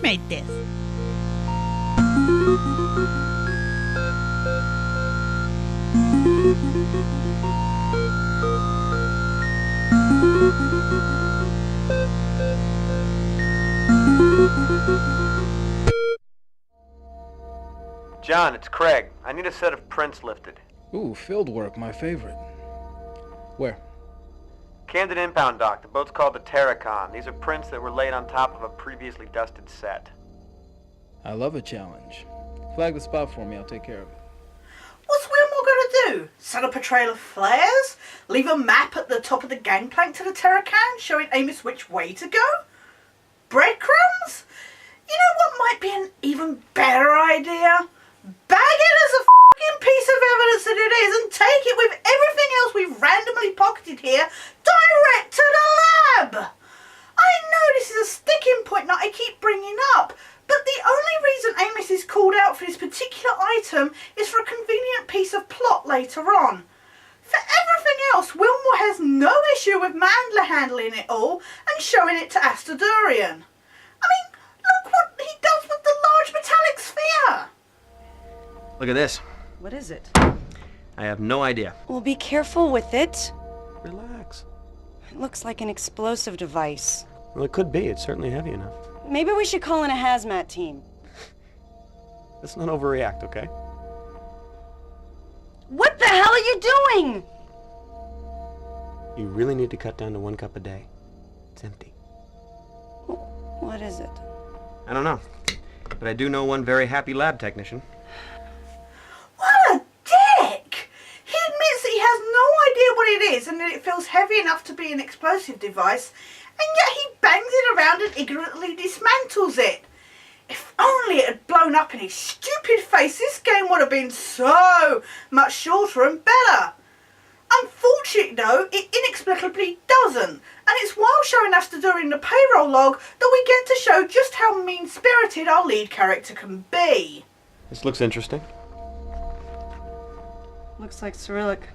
Amish made this. John, it's Craig. I need a set of prints lifted. Ooh, field work, my favorite. Where? Camden Impound Dock. The boat's called the Terracon. These are prints that were laid on top of a previously dusted set. I love a challenge. Flag the spot for me, I'll take care of it. What's Willmore gonna do? Set up a trail of flares? Leave a map at the top of the gangplank to the Terracan, showing Amos which way to go? Breadcrumbs? You know what might be an even better idea? Bag it as a fucking piece of evidence that it is and take it with everything else we've randomly pocketed here direct to the lab! I know this is a sticking point that I keep bringing up, but the only reason Amos is called out for this particular item is for a convenient piece of plot later on. For everything else, Willmore has no issue with Mandler handling it all and showing it to Astadorian. I mean, look what he does with the large metallic sphere! Look at this. What is it? I have no idea. Well, be careful with it. Relax. It looks like an explosive device. Well, it could be. It's certainly heavy enough. Maybe we should call in a hazmat team. Let's not overreact, okay? What the hell are you doing? You really need to cut down to 1 cup a day. It's empty. What is it? I don't know. But I do know one very happy lab technician. What a dick! He admits that he has no idea what it is and that it feels heavy enough to be an explosive device, and yet he bangs it around and ignorantly dismantles it. If only it had blown up in his stupid face, this game would have been so much shorter and better. Unfortunately though, it inexplicably doesn't, and it's while showing us during the payroll log that we get to show just how mean-spirited our lead character can be. This looks interesting. Looks like Cyrillic.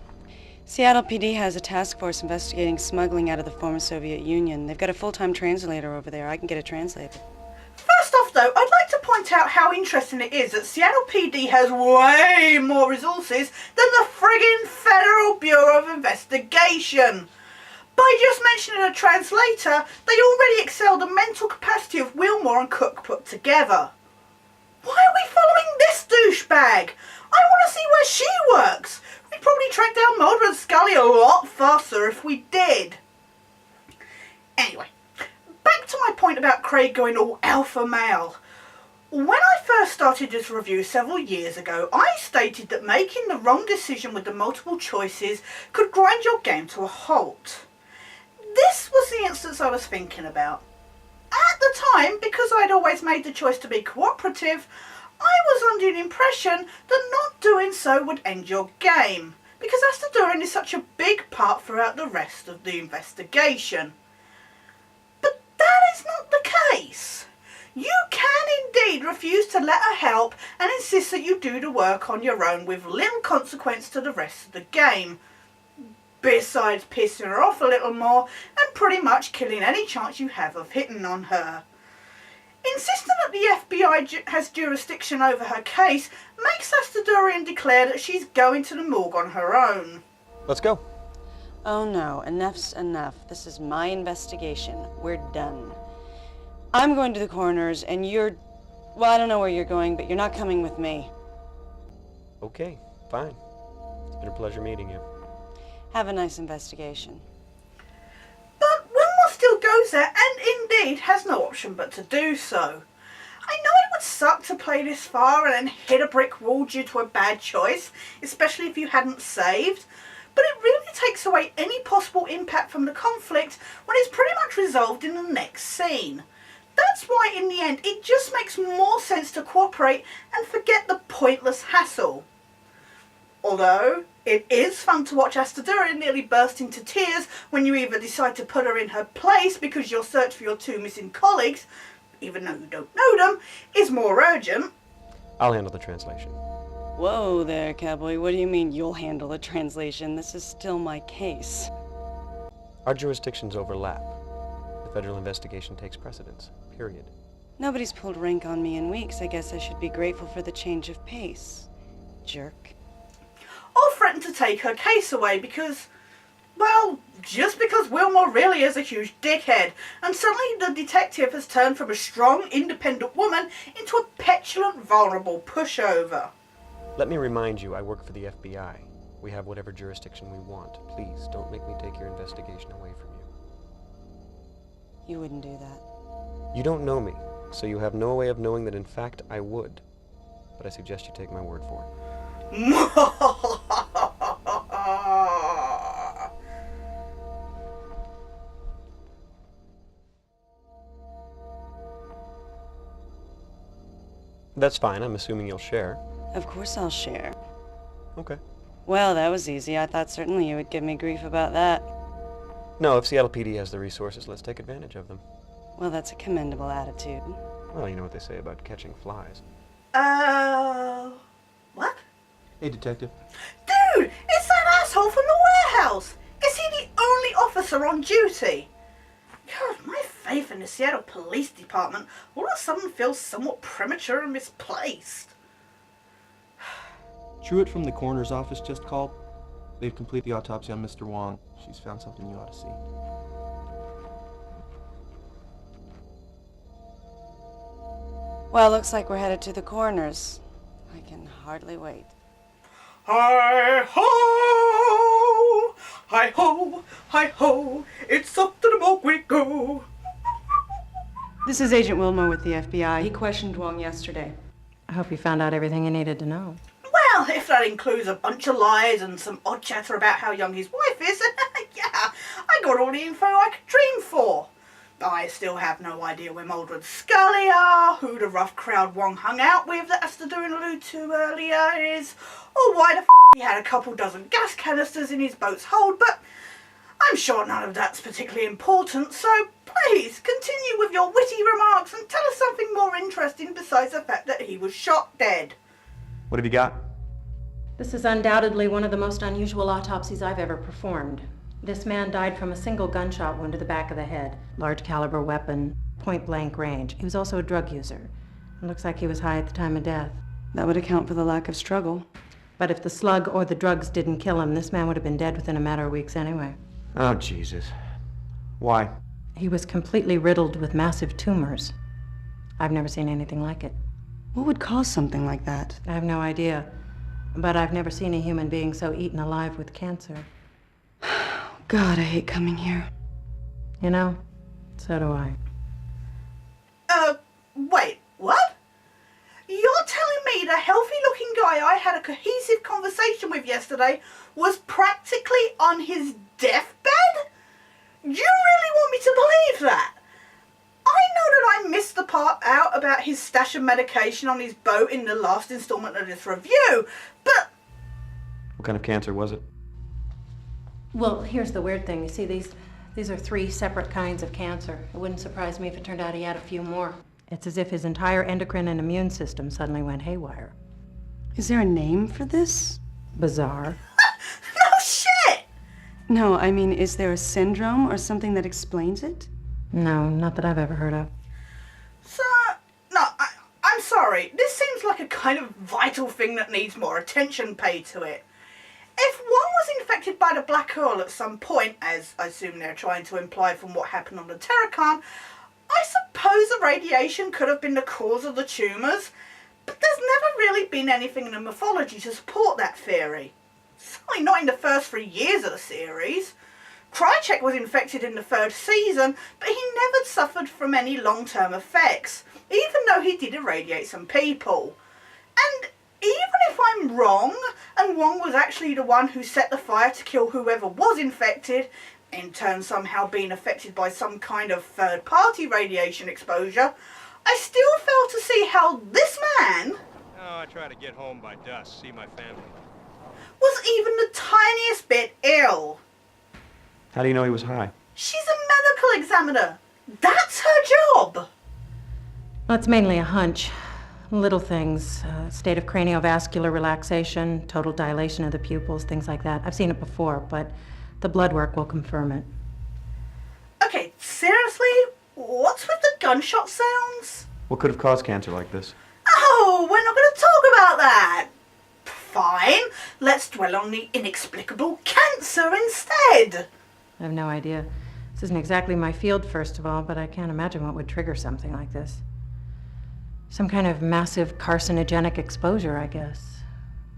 Seattle PD has a task force investigating smuggling out of the former Soviet Union. They've got a full-time translator over there. I can get it translated. First off though, I'd like to point out how interesting it is that Seattle PD has way more resources than the friggin' Federal Bureau of Investigation. By just mentioning a translator, they already excel the mental capacity of Willmore and Cook put together. Why are we following this douchebag? I want to see where she works. We'd probably track down Mulder and Scully a lot faster if we did. Anyway, back to my point about Craig going all alpha male. When I first started this review several years ago, I stated that making the wrong decision with the multiple choices could grind your game to a halt. This was the instance I was thinking about. At the time, because I'd always made the choice to be cooperative, I was under the impression that not doing so would end your game, because Astadorian is such a big part throughout the rest of the investigation. But that is not the case. You can indeed refuse to let her help and insist that you do the work on your own with little consequence to the rest of the game, besides pissing her off a little more and pretty much killing any chance you have of hitting on her. Insisting that the FBI has jurisdiction over her case makes Astadorian declare that she's going to the morgue on her own. Let's go. Oh no, enough's enough. This is my investigation. We're done. I'm going to the coroner's and you're... Well, I don't know where you're going, but you're not coming with me. Okay, fine. It's been a pleasure meeting you. Have a nice investigation. But Willmore still goes there and indeed has no option but to do so. I know it would suck to play this far and then hit a brick wall due to a bad choice, especially if you hadn't saved, but it really takes away any possible impact from the conflict when it's pretty much resolved in the next scene. That's why in the end it just makes more sense to cooperate and forget the pointless hassle. Although, it is fun to watch Astadorian nearly burst into tears when you either decide to put her in her place because your search for your 2 missing colleagues, even though you don't know them, is more urgent. I'll handle the translation. Whoa there, cowboy. What do you mean you'll handle a translation? This is still my case. Our jurisdictions overlap. The federal investigation takes precedence, period. Nobody's pulled rank on me in weeks. I guess I should be grateful for the change of pace. Jerk. Or threatened to take her case away because, well, just because Willmore really is a huge dickhead, and suddenly the detective has turned from a strong, independent woman into a petulant, vulnerable pushover. Let me remind you, I work for the FBI. We have whatever jurisdiction we want. Please, don't make me take your investigation away from you. You wouldn't do that. You don't know me, so you have no way of knowing that in fact I would. But I suggest you take my word for it. That's fine, I'm assuming you'll share. Of course I'll share. Okay. Well, that was easy. I thought certainly you would give me grief about that. No, if Seattle PD has the resources, let's take advantage of them. Well, that's a commendable attitude. Well, you know what they say about catching flies. What? Hey, detective. Dude, it's that asshole from the warehouse! Is he the only officer on duty? God, my faith in the Seattle Police Department all of a sudden feels somewhat premature and misplaced. Truitt from the coroner's office just called. They've completed the autopsy on Mr. Wong. She's found something you ought to see. Well, looks like we're headed to the coroner's. I can hardly wait. Hi-ho! Hi-ho! Hi-ho! It's up to the moat we go! This is Agent Willmore with the FBI. He questioned Wong yesterday. I hope you found out everything you needed to know. Well, if that includes a bunch of lies and some odd chatter about how young his wife is, yeah, I got all the info I could dream for. I still have no idea where Mulder and Scully are, who the rough crowd Wong hung out with that Esther Doing alluded to earlier is, or why the he had a couple dozen gas canisters in his boat's hold, but I'm sure none of that's particularly important, so please continue with your witty remarks and tell us something more interesting besides the fact that he was shot dead. What have you got? This is undoubtedly one of the most unusual autopsies I've ever performed. This man died from a single gunshot wound to the back of the head. Large caliber weapon, point blank range. He was also a drug user. It looks like he was high at the time of death. That would account for the lack of struggle. But if the slug or the drugs didn't kill him, this man would have been dead within a matter of weeks anyway. Oh, Jesus. Why? He was completely riddled with massive tumors. I've never seen anything like it. What would cause something like that? I have no idea. But I've never seen a human being so eaten alive with cancer. God, I hate coming here. You know, so do I. Wait, what? You're telling me the healthy-looking guy I had a cohesive conversation with yesterday was practically on his deathbed? You really want me to believe that? I know that I missed the part out about his stash of medication on his boat in the last installment of this review, but... What kind of cancer was it? Well, here's the weird thing. You see, these are 3 separate kinds of cancer. It wouldn't surprise me if it turned out he had a few more. It's as if his entire endocrine and immune system suddenly went haywire. Is there a name for this? Bizarre. No shit! No, I mean, is there a syndrome or something that explains it? No, not that I've ever heard of. So, no, I'm sorry. This seems like a kind of vital thing that needs more attention paid to it. If one was infected by the black hole at some point, as I assume they're trying to imply from what happened on the Terracon, I suppose the radiation could have been the cause of the tumours, but there's never really been anything in the mythology to support that theory. Certainly not in the first 3 years of the series. Krychek was infected in the 3rd season, but he never suffered from any long-term effects, even though he did irradiate some people. And even if I'm wrong, and Wong was actually the one who set the fire to kill whoever was infected, in turn somehow being affected by some kind of third-party radiation exposure, I still fail to see how this man... Oh, I try to get home by dusk, see my family. ...was even the tiniest bit ill. How do you know he was high? She's a medical examiner. That's her job. Well, it's mainly a hunch. Little things, state of craniovascular relaxation, total dilation of the pupils, things like that. I've seen it before, but the blood work will confirm it. Okay, seriously? What's with the gunshot sounds? What could have caused cancer like this? Oh, we're not going to talk about that. Fine. Let's dwell on the inexplicable cancer instead. I have no idea. This isn't exactly my field, first of all, but I can't imagine what would trigger something like this. Some kind of massive carcinogenic exposure, I guess.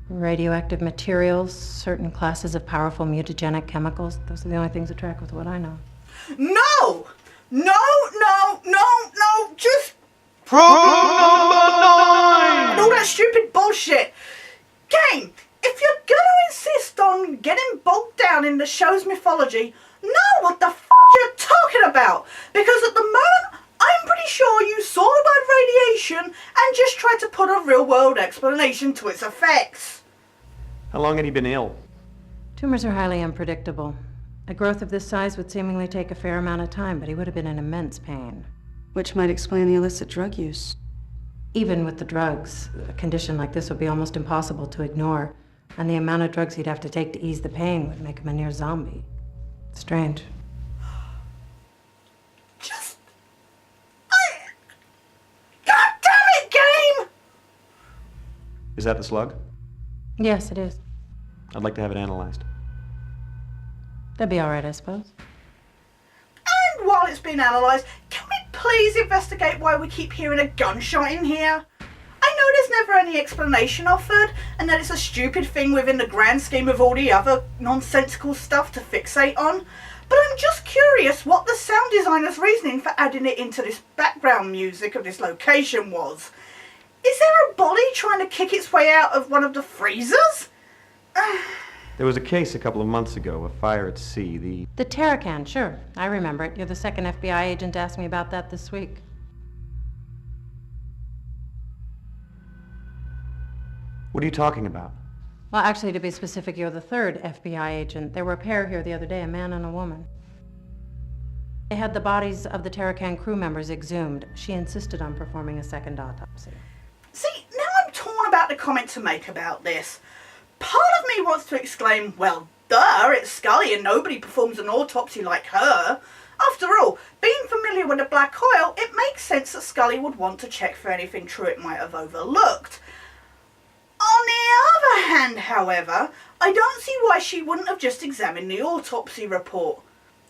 Radioactive materials, certain classes of powerful mutagenic chemicals. Those are the only things that track with what I know. No! No, no, no, no, just... Problem number 9! all that stupid bullshit. Game, if you're gonna insist on getting bogged down in the show's mythology, know what the f*** you're talking about. Because at the moment, I'm pretty sure you saw the bad radiation and just tried to put a real-world explanation to its effects. How long had he been ill? Tumors are highly unpredictable. A growth of this size would seemingly take a fair amount of time, but he would have been in immense pain. Which might explain the illicit drug use. Even with the drugs, a condition like this would be almost impossible to ignore, and the amount of drugs he'd have to take to ease the pain would make him a near zombie. Strange. God damn it, Game! Is that the slug? Yes, it is. I'd like to have it analyzed. That'd be all right, I suppose. And while it's being analysed, can we please investigate why we keep hearing a gunshot in here? I know there's never any explanation offered, and that it's a stupid thing within the grand scheme of all the other nonsensical stuff to fixate on, but I'm just curious what the sound designer's reasoning for adding it into this background music of this location was. Is there a body trying to kick its way out of one of the freezers? There was a case a couple of months ago, a fire at sea. The Terracan, sure. I remember it. You're the second FBI agent to ask me about that this week. What are you talking about? Well, actually, to be specific, you're the third FBI agent. There were a pair here the other day, a man and a woman. They had the bodies of the Terracan crew members exhumed. She insisted on performing a second autopsy. See, now I'm torn about the comment to make about this. Part of me wants to exclaim, well, duh, it's Scully and nobody performs an autopsy like her. After all, being familiar with the black oil, it makes sense that Scully would want to check for anything Truitt might have overlooked. On the other hand, however, I don't see why she wouldn't have just examined the autopsy report.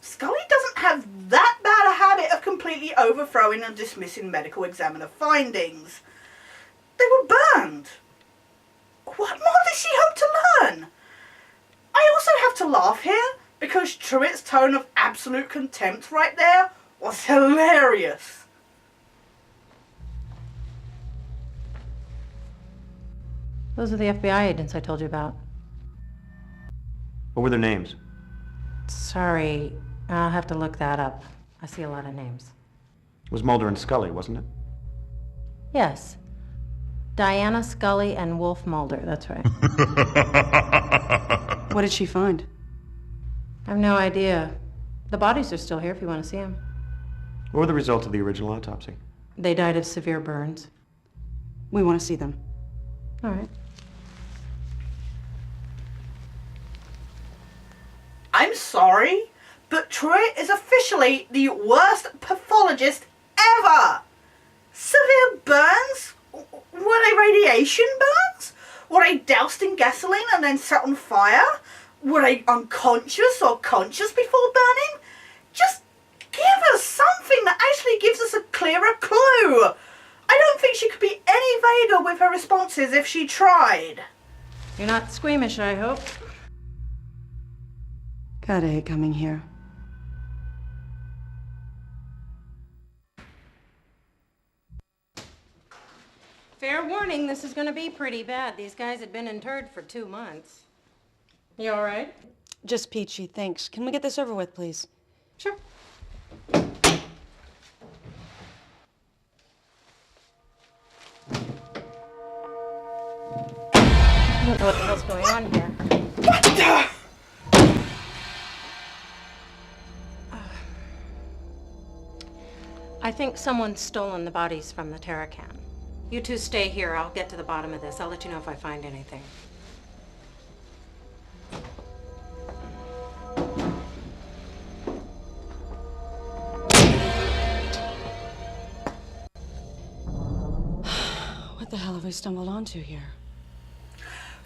Scully doesn't have that bad a habit of completely overthrowing and dismissing medical examiner findings. They were burned. What more does she hope to learn? I also have to laugh here because Truitt's tone of absolute contempt right there was hilarious. Those are the FBI agents I told you about. What were their names? Sorry, I'll have to look that up. I see a lot of names. It was Mulder and Scully, wasn't it? Yes. Diana Scully and Wolf Mulder, that's right. What did she find? I have no idea. The bodies are still here if you want to see them. What were the results of the original autopsy? They died of severe burns. We want to see them. All right. I'm sorry, but Truitt is officially the worst pathologist ever. Severe burns? Were they radiation burns? Were they doused in gasoline and then set on fire? Were they unconscious or conscious before burning? Just give us something that actually gives us a clearer clue. I don't think she could be any vaguer with her responses if she tried. You're not squeamish, I hope. Gotta hate coming here. Fair warning, this is gonna be pretty bad. These guys had been interred for 2 months. You all right? Just peachy, thanks. Can we get this over with, please? Sure. I don't know what the hell's going on here. What the? I think someone's stolen the bodies from the Terracan. You two stay here. I'll get to the bottom of this. I'll let you know if I find anything. What the hell have we stumbled onto here?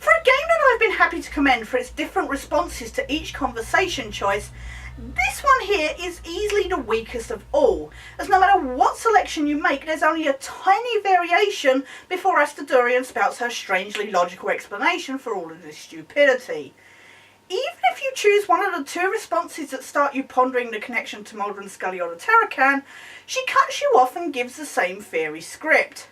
For a game that I've been happy to commend for its different responses to each conversation choice, this one here is easily the weakest of all, as no matter what selection you make, there's only a tiny variation before Astadorian spouts her strangely logical explanation for all of this stupidity. Even if you choose one of the two responses that start you pondering the connection to Mulder and Scully or the Terracan, she cuts you off and gives the same fairy script.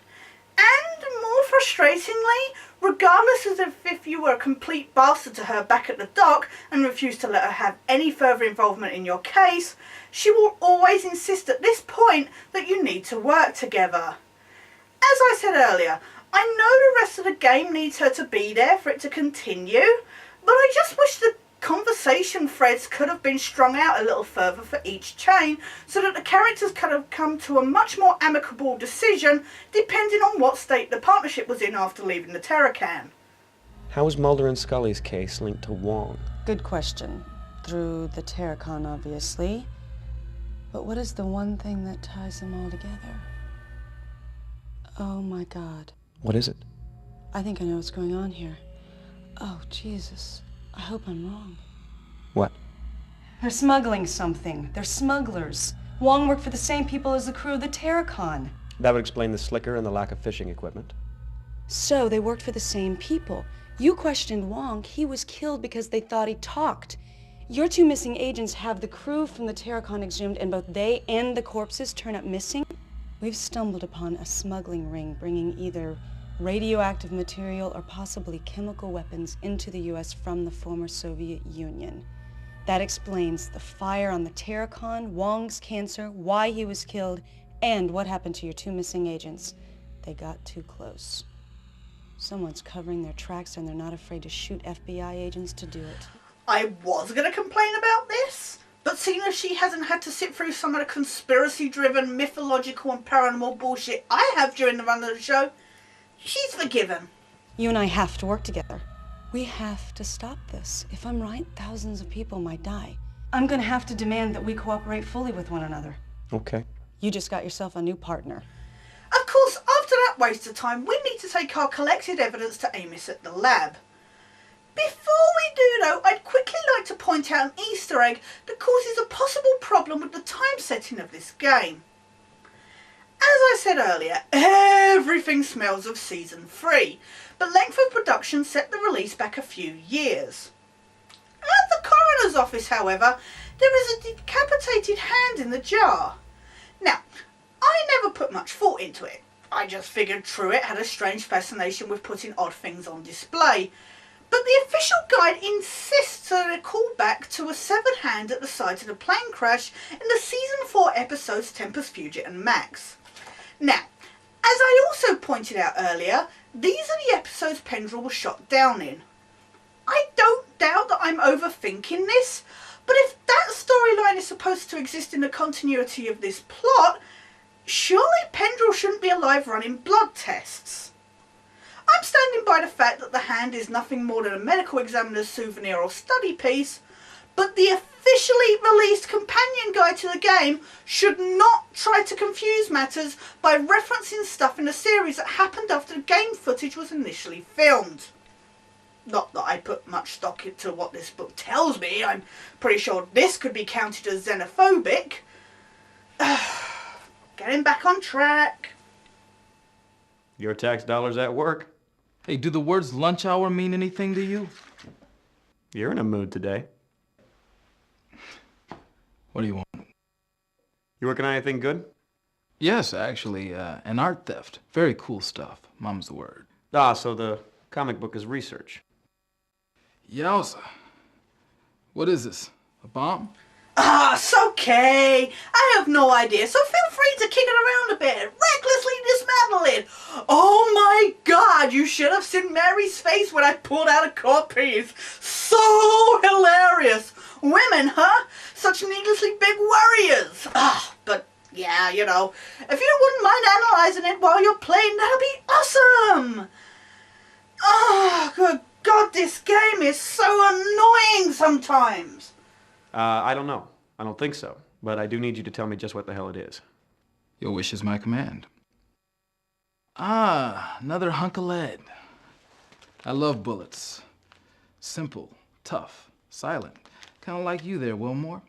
And more frustratingly, regardless of if you were a complete bastard to her back at the dock and refused to let her have any further involvement in your case, she will always insist at this point that you need to work together. As I said earlier, I know the rest of the game needs her to be there for it to continue, but I just wish the conversation threads could have been strung out a little further for each chain so that the characters could have come to a much more amicable decision depending on what state the partnership was in after leaving the Terracan. How is Mulder and Scully's case linked to Wong? Good question. Through the Terracon, obviously. But what is the one thing that ties them all together? Oh my God. What is it? I think I know what's going on here. Oh, Jesus. I hope I'm wrong. What? They're smuggling something. They're smugglers. Wong worked for the same people as the crew of the Terracon. That would explain the slicker and the lack of fishing equipment. So they worked for the same people. You questioned Wong. He was killed because they thought he talked. Your two missing agents have the crew from the Terracon exhumed, and both they and the corpses turn up missing? We've stumbled upon a smuggling ring bringing either radioactive material or possibly chemical weapons into the U.S. from the former Soviet Union. That explains the fire on the Terracon, Wong's cancer, why he was killed, and what happened to your two missing agents. They got too close. Someone's covering their tracks and they're not afraid to shoot FBI agents to do it. I was going to complain about this, but seeing as she hasn't had to sit through some of the conspiracy-driven, mythological and paranormal bullshit I have during the run of the show, she's forgiven. You and I have to work together. We have to stop this. If I'm right, thousands of people might die. I'm gonna have to demand that we cooperate fully with one another. Okay. You just got yourself a new partner. Of course, after that waste of time, we need to take our collected evidence to Amos at the lab. Before we do though, I'd quickly like to point out an Easter egg that causes a possible problem with the time setting of this game. As I said earlier, everything smells of Season 3, but length of production set the release back a few years. At the coroner's office, however, there is a decapitated hand in the jar. Now, I never put much thought into it. I just figured Truitt had a strange fascination with putting odd things on display. But the official guide insists on a callback to a severed hand at the site of the plane crash in the Season 4 episodes Tempest Fugit and Max. Now, as I also pointed out earlier, these are the episodes Pendrell was shot down in. I don't doubt that I'm overthinking this, but if that storyline is supposed to exist in the continuity of this plot, surely Pendrell shouldn't be alive running blood tests. I'm standing by the fact that the hand is nothing more than a medical examiner's souvenir or study piece, but the officially released companion guide to the game should not try to confuse matters by referencing stuff in the series that happened after the game footage was initially filmed. Not that I put much stock into what this book tells me. I'm pretty sure this could be counted as xenophobic. Getting back on track. Your tax dollars at work. Hey, do the words lunch hour mean anything to you? You're in a mood today. What do you want? You working on anything good? Yes, actually, an art theft. Very cool stuff. Mom's the word. Ah, so the comic book is research. Yowza. What is this? A bomb? Ah, it's okay. I have no idea, so feel free to kick it around a bit. Recklessly dismantle it. Oh my God, you should have seen Mary's face when I pulled out a core piece. So hilarious. Women, huh? Such needlessly big warriors. Ah, but yeah, you know, if you wouldn't mind analysing it while you're playing, that'd be awesome. Oh, good God, this game is so annoying sometimes. I don't know. I don't think so. But I do need you to tell me just what the hell it is. Your wish is my command. Ah, another hunk of lead. I love bullets. Simple, tough, silent. Kind of like you there, Willmore.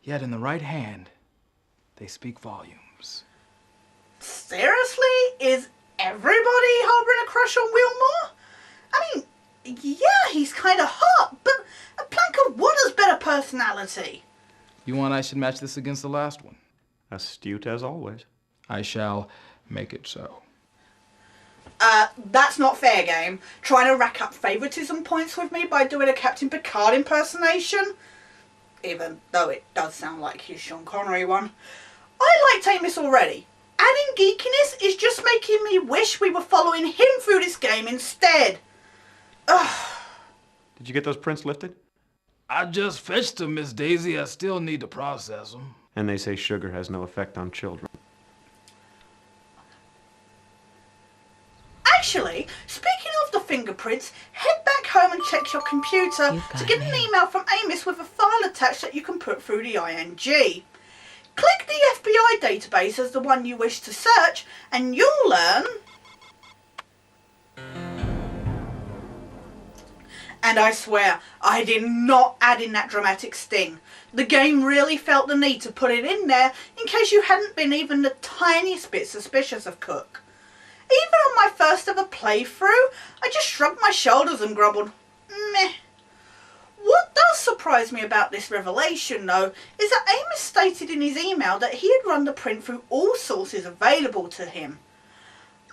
Yet in the right hand, they speak volumes. Seriously? Is everybody harboring a crush on Willmore? I mean, yeah, he's kind of hot, but a plank of wood has better personality. You want I should match this against the last one? Astute as always. I shall make it so. That's not fair, game. Trying to rack up favoritism points with me by doing a Captain Picard impersonation? Even though it does sound like his Sean Connery one. I liked Amos already. Adding geekiness is just making me wish we were following him through this game instead. Ugh. Did you get those prints lifted? I just fetched them, Miss Daisy. I still need to process them. And they say sugar has no effect on children. Actually, speaking of the fingerprints, head back home and check your computer to get an email from Amos with a file attached that you can put through the ING. Click the FBI database as the one you wish to search, and you'll learn... And I swear, I did not add in that dramatic sting. The game really felt the need to put it in there in case you hadn't been even the tiniest bit suspicious of Cook. Even on my first ever playthrough, I just shrugged my shoulders and grumbled, meh. What does surprise me about this revelation, though, is that Amos stated in his email that he had run the print through all sources available to him.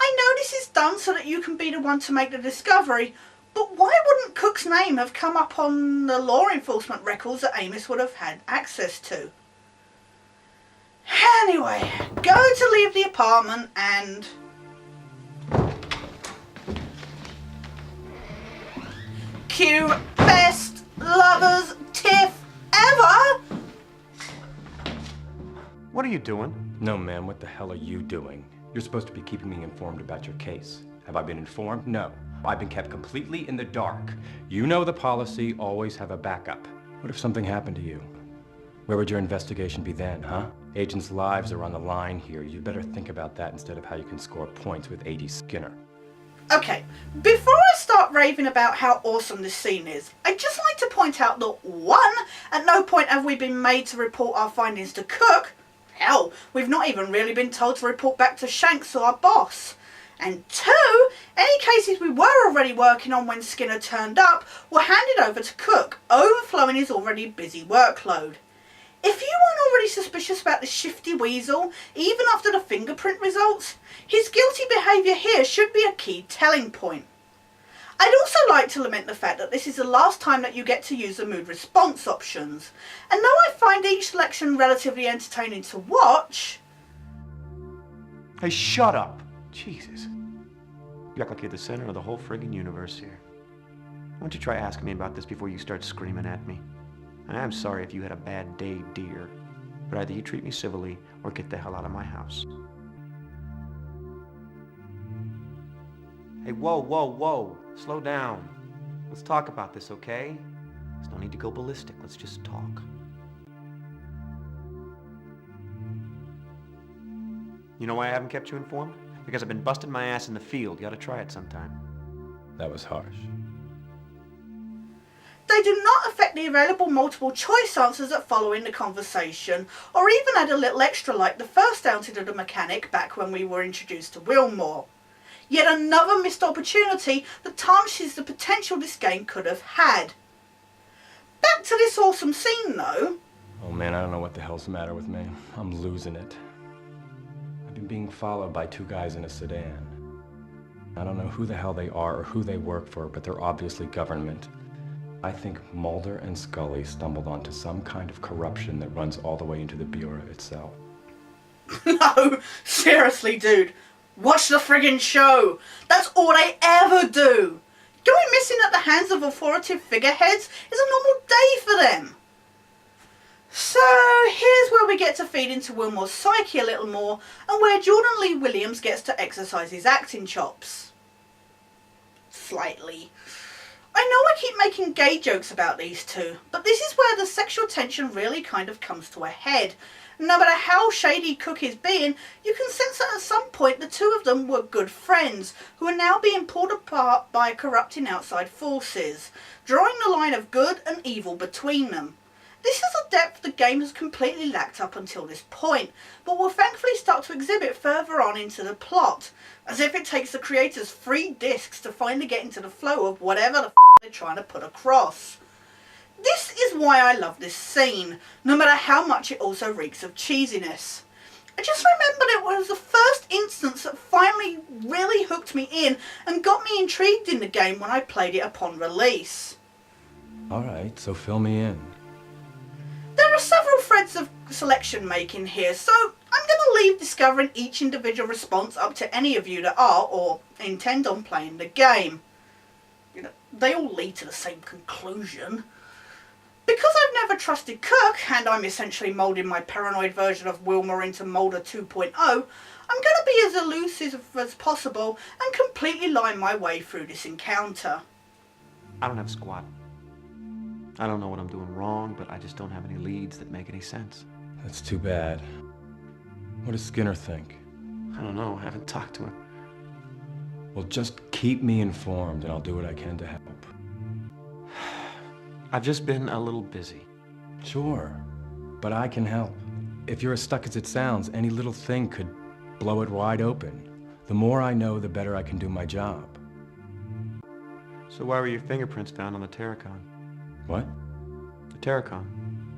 I know this is done so that you can be the one to make the discovery, but why wouldn't Cook's name have come up on the law enforcement records that Amos would have had access to? Anyway, go to leave the apartment and... Cue best lovers tiff ever! What are you doing? No, ma'am, what the hell are you doing? You're supposed to be keeping me informed about your case. Have I been informed? No. I've been kept completely in the dark. You know the policy, always have a backup. What if something happened to you? Where would your investigation be then, huh? Agents' lives are on the line here. You better think about that instead of how you can score points with A.D. Skinner. Okay, before I start raving about how awesome this scene is, I'd just like to point out that 1, at no point have we been made to report our findings to Cook. Hell, we've not even really been told to report back to Shanks or our boss. And 2, any cases we were already working on when Skinner turned up were handed over to Cook, overflowing his already busy workload. If you weren't already suspicious about this shifty weasel, even after the fingerprint results, his guilty behaviour here should be a key telling point. I'd also like to lament the fact that this is the last time that you get to use the mood response options, and though I find each selection relatively entertaining to watch... Hey, shut up! Jesus. You act like you're the center of the whole friggin' universe here. Why don't you try asking me about this before you start screaming at me? And I'm sorry if you had a bad day, dear. But either you treat me civilly or get the hell out of my house. Hey, whoa, whoa, whoa. Slow down. Let's talk about this, okay? There's no need to go ballistic. Let's just talk. You know why I haven't kept you informed? Because I've been busting my ass in the field. You ought to try it sometime. That was harsh. They do not affect the available multiple choice answers that follow in the conversation, or even add a little extra like the first outing of the mechanic back when we were introduced to Willmore. Yet another missed opportunity that tarnishes the potential this game could have had. Back to this awesome scene though. Oh man, I don't know what the hell's the matter with me. I'm losing it. I've been being followed by 2 guys in a sedan. I don't know who the hell they are or who they work for, but they're obviously government. I think Mulder and Scully stumbled onto some kind of corruption that runs all the way into the Bureau itself. No, seriously dude, watch the friggin' show. That's all they ever do. Going missing at the hands of authoritative figureheads is a normal day for them. So here's where we get to feed into Willmore's psyche a little more, and where Jordan Lee Williams gets to exercise his acting chops. Slightly. I know I keep making gay jokes about these two, but this is where the sexual tension really kind of comes to a head, No matter how shady Cook is being, you can sense that at some point the two of them were good friends, who are now being pulled apart by corrupting outside forces, drawing the line of good and evil between them. This is a depth the game has completely lacked up until this point, but will thankfully start to exhibit further on into the plot, as if it takes the creators 3 discs to finally get into the flow of whatever the they're trying to put across. This is why I love this scene, no matter how much it also reeks of cheesiness. I just remembered it was the first instance that finally really hooked me in and got me intrigued in the game when I played it upon release. Alright, so fill me in. There are several threads of selection making here, so I'm going to leave discovering each individual response up to any of you that are or intend on playing the game. You know, they all lead to the same conclusion. Because I've never trusted Cook, and I'm essentially moulding my paranoid version of Willmore into Mulder 2.0, I'm going to be as elusive as possible and completely lie my way through this encounter. I don't have squat. I don't know what I'm doing wrong, but I just don't have any leads that make any sense. That's too bad. What does Skinner think? I don't know. I haven't talked to him. Well, just keep me informed and I'll do what I can to help. I've just been a little busy. Sure, but I can help. If you're as stuck as it sounds, any little thing could blow it wide open. The more I know, the better I can do my job. So why were your fingerprints found on the Terracon? What? The Terracon.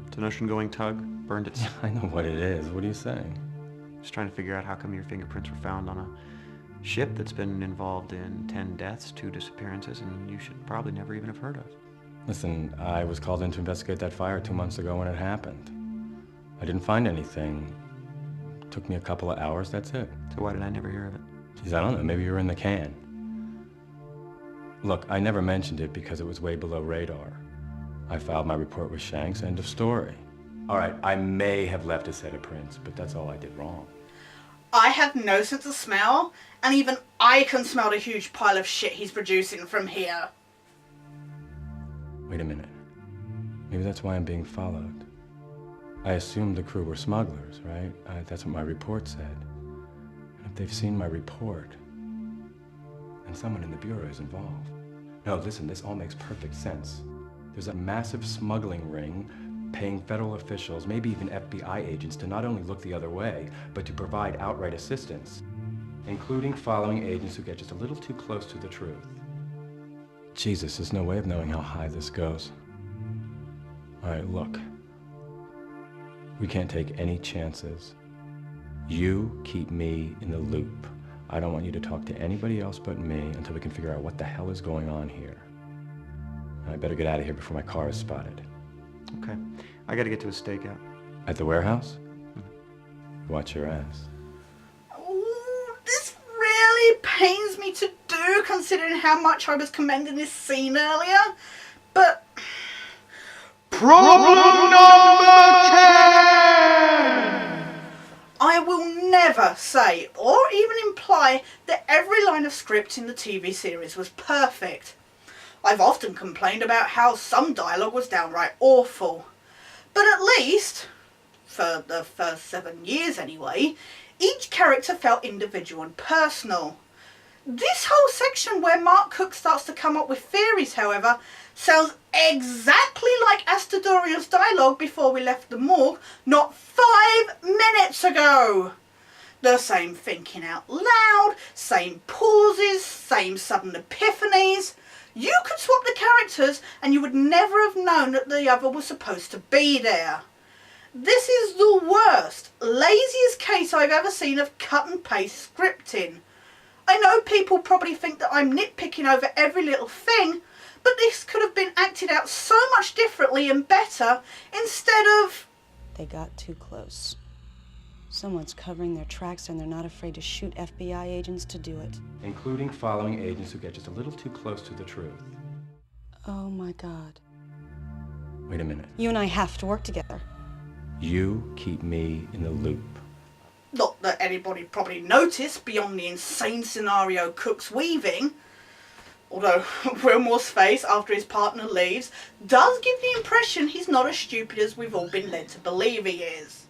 It's an ocean-going tug. Burned its... I know what it is. What are you saying? Just trying to figure out how come your fingerprints were found on a ship that's been involved in 10 deaths, 2 disappearances, and you should probably never even have heard of. Listen, I was called in to investigate that fire 2 months ago when it happened. I didn't find anything. It took me a couple of hours, that's it. So why did I never hear of it? Geez, I don't know, maybe you were in the can. Look, I never mentioned it because it was way below radar. I filed my report with Shanks, end of story. All right, I may have left a set of prints, but that's all I did wrong. I have no sense of smell, and even I can smell the huge pile of shit he's producing from here. Wait a minute. Maybe that's why I'm being followed. I assumed the crew were smugglers, right? That's what my report said. And if they've seen my report, then someone in the Bureau is involved. No, listen, this all makes perfect sense. There's a massive smuggling ring paying federal officials, maybe even FBI agents, to not only look the other way, but to provide outright assistance, including following agents who get just a little too close to the truth. Jesus, there's no way of knowing how high this goes. All right, look. We can't take any chances. You keep me in the loop. I don't want you to talk to anybody else but me until we can figure out what the hell is going on here. I better get out of here before my car is spotted. Okay. I gotta get to a stakeout. At the warehouse? Watch your ass. Ooh, this really pains me to do, considering how much I was commending this scene earlier. But... Problem number 10! I will never say or even imply that every line of script in the TV series was perfect. I've often complained about how some dialogue was downright awful. But at least, for the first 7 years anyway, each character felt individual and personal. This whole section where Mark Cook starts to come up with theories, however, sounds exactly like Astadorian's dialogue before we left the morgue not 5 minutes ago. The same thinking out loud, same pauses, same sudden epiphanies. You could swap the characters and you would never have known that the other was supposed to be there. This is the worst, laziest case I've ever seen of cut and paste scripting. I know people probably think that I'm nitpicking over every little thing, but this could have been acted out so much differently and better instead of... They got too close. Someone's covering their tracks and they're not afraid to shoot FBI agents to do it. Including following agents who get just a little too close to the truth. Oh my God. Wait a minute. You and I have to work together. You keep me in the loop. Not that anybody probably noticed beyond the insane scenario Cook's weaving. Although Willmore's face after his partner leaves does give the impression he's not as stupid as we've all been led to believe he is.